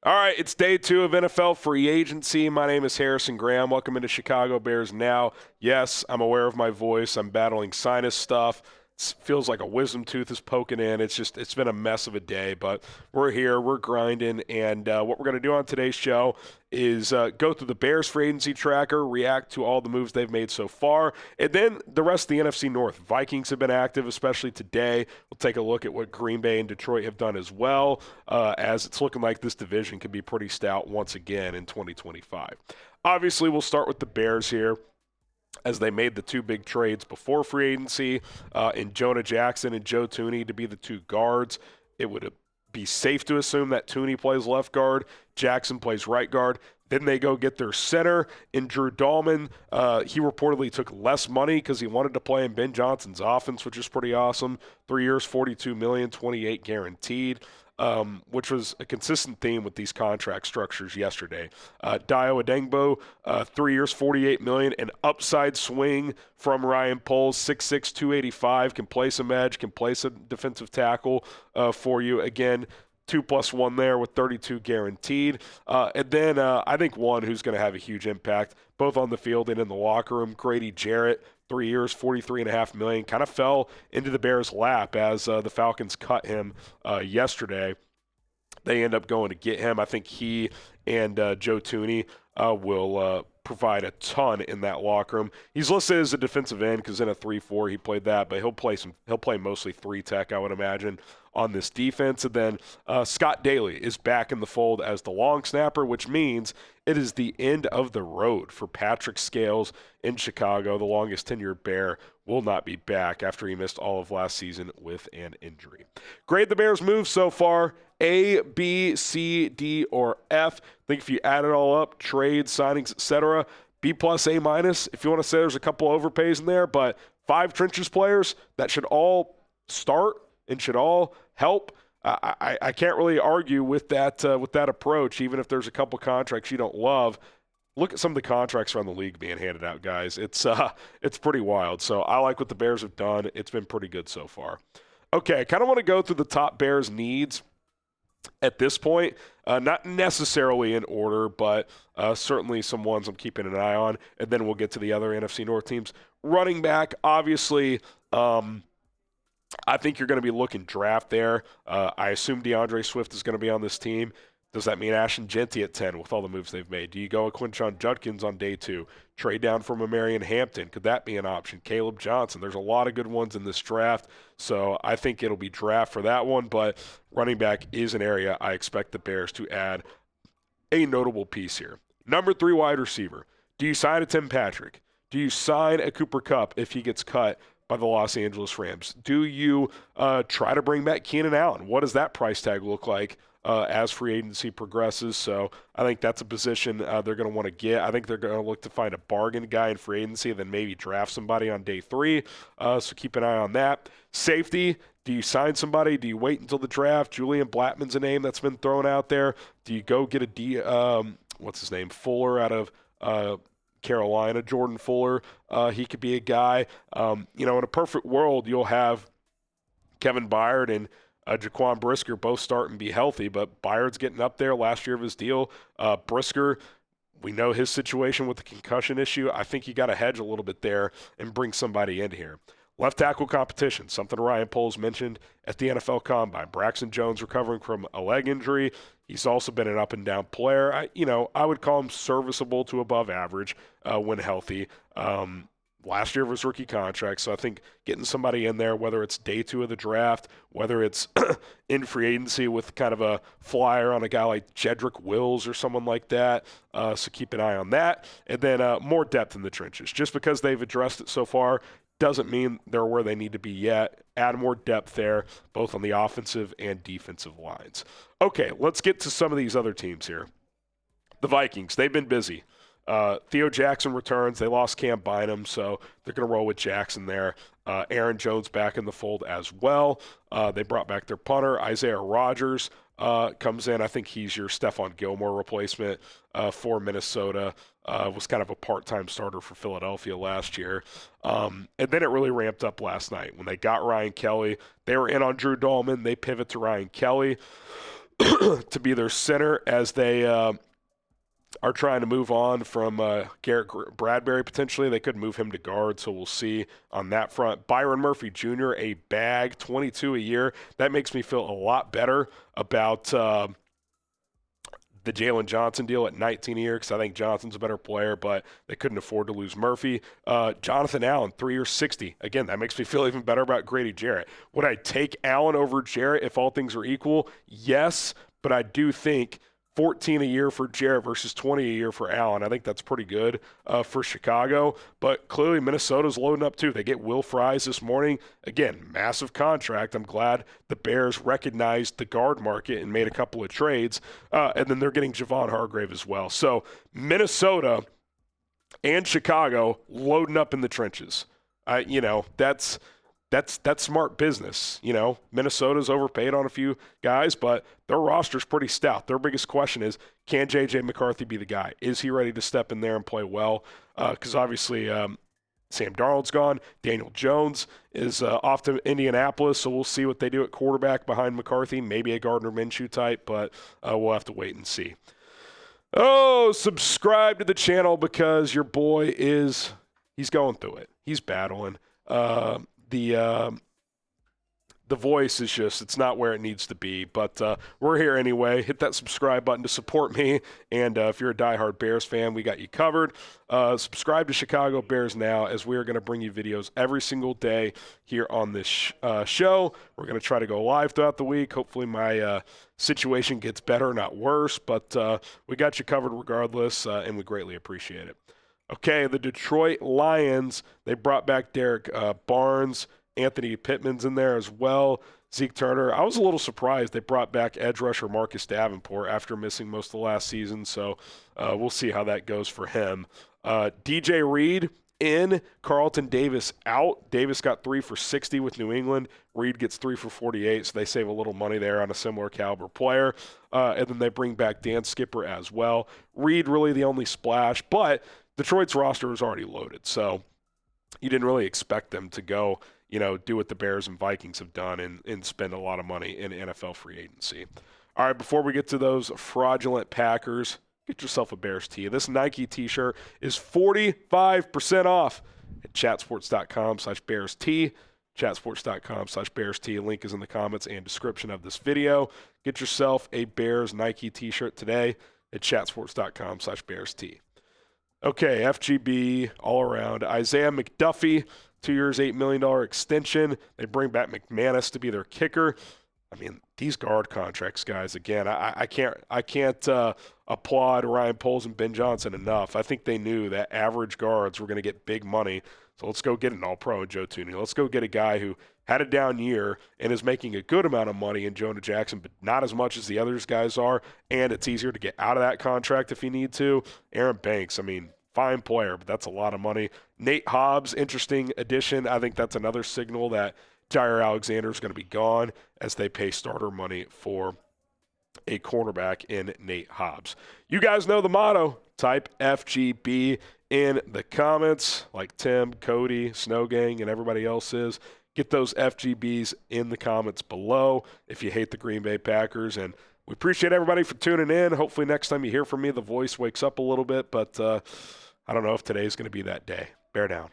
All right, it's day 2 of NFL free agency. My name is Harrison Graham. Welcome into Chicago Bears Now. Yes, I'm aware of my voice. I'm battling sinus stuff. It feels like a wisdom tooth is poking in. It's been a mess of a day, but we're here, we're grinding, and what we're going to do on today's show is go through the Bears free agency tracker, react to all the moves they've made so far, and then the rest of the NFC North. Vikings have been active, especially today. We'll take a look at what Green Bay and Detroit have done as well, as it's looking like this division can be pretty stout once again in 2025. Obviously, we'll start with the Bears here, as they made the 2 big trades before free agency in Jonah Jackson and Joe Thuney to be the 2 guards. It would be safe to assume that Thuney plays left guard, Jackson plays right guard. Then they go get their center in Drew Dalman. He reportedly took less money because he wanted to play in Ben Johnson's offense, which is pretty awesome. 3 years, $42 million, 28 guaranteed. Which was a consistent theme with these contract structures yesterday. Dayo Odeyingbo, 3 years, $48 million, an upside swing from Ryan Poles, 6'6", 285, can play some edge, can play some defensive tackle for you. Again, 2+1 there with 32 guaranteed. And then I think one who's going to have a huge impact, both on the field and in the locker room, Grady Jarrett, 3 years, $43.5 million, kind of fell into the Bears' lap as the Falcons cut him yesterday. They end up going to get him. I think he and Joe Thuney will provide a ton in that locker room. He's listed as a defensive end because in a 3-4 he played that, but he'll play mostly 3-tech, I would imagine, on this defense. And then Scott Daly is back in the fold as the long snapper, which means it is the end of the road for Patrick Scales in Chicago. The longest tenured Bear will not be back after he missed all of last season with an injury. Grade the Bears' moves so far: A, B, C, D, or F. I think if you add it all up, trades, signings, etc., B+, A-. If you want to say there's a couple overpays in there, but 5 trenches players that should all start and should all help. I can't really argue with that approach, even if there's a couple contracts you don't love. Look at some of the contracts around the league being handed out, guys. It's pretty wild. So I like what the Bears have done. It's been pretty good so far. Okay, I kind of want to go through the top Bears needs at this point. Not necessarily in order, but certainly some ones I'm keeping an eye on. And then we'll get to the other NFC North teams. Running back, obviously, I think you're going to be looking draft there. I assume DeAndre Swift is going to be on this team. Does that mean Ashton Genty at 10 with all the moves they've made? Do you go with Quinshon Judkins on day 2? Trade down from a Marion Hampton. Could that be an option? Caleb Johnson. There's a lot of good ones in this draft, so I think it'll be draft for that one, but running back is an area I expect the Bears to add a notable piece here. Number 3 wide receiver. Do you sign a Tim Patrick? Do you sign a Cooper Kupp if he gets cut by the Los Angeles Rams? Do you try to bring back Keenan Allen? What does that price tag look like as free agency progresses? So I think that's a position they're going to want to get. I think they're going to look to find a bargain guy in free agency and then maybe draft somebody on day 3. So keep an eye on that. Safety, do you sign somebody? Do you wait until the draft? Julian Blattman's a name that's been thrown out there. Do you go get a Fuller out of Carolina, Jordan Fuller? He could be a guy. In a perfect world, you'll have Kevin Byard and Jaquan Brisker both start and be healthy, but Byard's getting up there, last year of his deal. Brisker, we know his situation with the concussion issue. I think you got to hedge a little bit there and bring somebody in here. Left tackle competition, something Ryan Poles mentioned at the NFL Combine. Braxton Jones recovering from a leg injury. He's also been an up-and-down player. I would call him serviceable to above average when healthy. Last year of his rookie contract, so I think getting somebody in there, whether it's day 2 of the draft, whether it's in free agency with kind of a flyer on a guy like Jedrick Wills or someone like that, so keep an eye on that. And then more depth in the trenches. Just because they've addressed it so far doesn't mean they're where they need to be yet. Add more depth there, both on the offensive and defensive lines. Okay, let's get to some of these other teams here. The Vikings, they've been busy. Theo Jackson returns. They lost Cam Bynum, so they're going to roll with Jackson there. Aaron Jones back in the fold as well. They brought back their punter. Isaiah Rodgers comes in. I think he's your Stephon Gilmore replacement for Minnesota. Was kind of a part-time starter for Philadelphia last year. And then it really ramped up last night when they got Ryan Kelly. They were in on Drew Dalman. They pivot to Ryan Kelly. to be their center as they are trying to move on from Garrett Bradbury potentially. They could move him to guard, so we'll see on that front. Byron Murphy Jr., a bag, 22 a year. That makes me feel a lot better about the Jalen Johnson deal at 19 a year because I think Johnson's a better player, but they couldn't afford to lose Murphy. Jonathan Allen, 3 years, 60. Again, that makes me feel even better about Grady Jarrett. Would I take Allen over Jarrett if all things are equal? Yes, but I do think 14 a year for Jarrett versus 20 a year for Allen. I think that's pretty good for Chicago. But clearly Minnesota's loading up too. They get Will Fries this morning. Again, massive contract. I'm glad the Bears recognized the guard market and made a couple of trades. And then they're getting Javon Hargrave as well. So Minnesota and Chicago loading up in the trenches. That's smart business. Minnesota's overpaid on a few guys, but their roster's pretty stout. Their biggest question is, can J.J. McCarthy be the guy? Is he ready to step in there and play well? Because obviously Sam Darnold's gone. Daniel Jones is off to Indianapolis, so we'll see what they do at quarterback behind McCarthy. Maybe a Gardner Minshew type, but we'll have to wait and see. Oh, subscribe to the channel because your boy he's going through it. He's battling. The voice is it's not where it needs to be, but we're here anyway. Hit that subscribe button to support me, and if you're a diehard Bears fan, we got you covered. Subscribe to Chicago Bears now, as we are going to bring you videos every single day here on this show. We're going to try to go live throughout the week. Hopefully my situation gets better, not worse, but we got you covered regardless, and we greatly appreciate it. Okay, the Detroit Lions, they brought back Derek Barnes. Anthony Pittman's in there as well. Zeke Turner. I was a little surprised they brought back edge rusher Marcus Davenport after missing most of the last season, so we'll see how that goes for him. DJ Reed in, Carlton Davis out. Davis got 3 for 60 with New England. Reed gets 3 for 48, so they save a little money there on a similar caliber player. And then they bring back Dan Skipper as well. Reed really the only splash, but Detroit's roster was already loaded, so you didn't really expect them to go, do what the Bears and Vikings have done and spend a lot of money in NFL free agency. All right, before we get to those fraudulent Packers, get yourself a Bears tee. This Nike t-shirt is 45% off at chatsports.com/Bears tee. Chatsports.com/Bears tee. Link is in the comments and description of this video. Get yourself a Bears Nike t-shirt today at chatsports.com/Bears tee. Okay, FGB all around. Isiah McDuffie, 2 years, $8 million extension. They bring back McManus to be their kicker. I mean, these guard contracts, guys, again, I can't applaud Ryan Poles and Ben Johnson enough. I think they knew that average guards were going to get big money. So let's go get an all-pro in Joe Thuney. Let's go get a guy who had a down year and is making a good amount of money in Jonah Jackson, but not as much as the others guys are, and it's easier to get out of that contract if you need to. Aaron Banks, I mean, fine player, but that's a lot of money. Nate Hobbs, interesting addition. I think that's another signal that Jair Alexander is going to be gone as they pay starter money for a cornerback in Nate Hobbs. You guys know the motto. Type FGB in the comments like Tim, Cody, Snow Gang, and everybody else is. Get those FGBs in the comments below if you hate the Green Bay Packers. And we appreciate everybody for tuning in. Hopefully next time you hear from me, the voice wakes up a little bit, but I don't know if today's going to be that day. Bear down.